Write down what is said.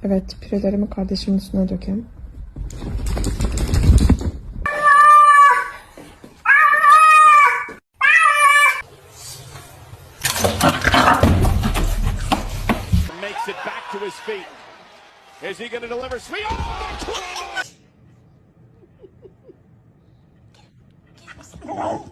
Evet, pürelerimi kardeşimin üstüne dökeyim. Makes it back to his feet. Is he going to deliver sweet? Oh!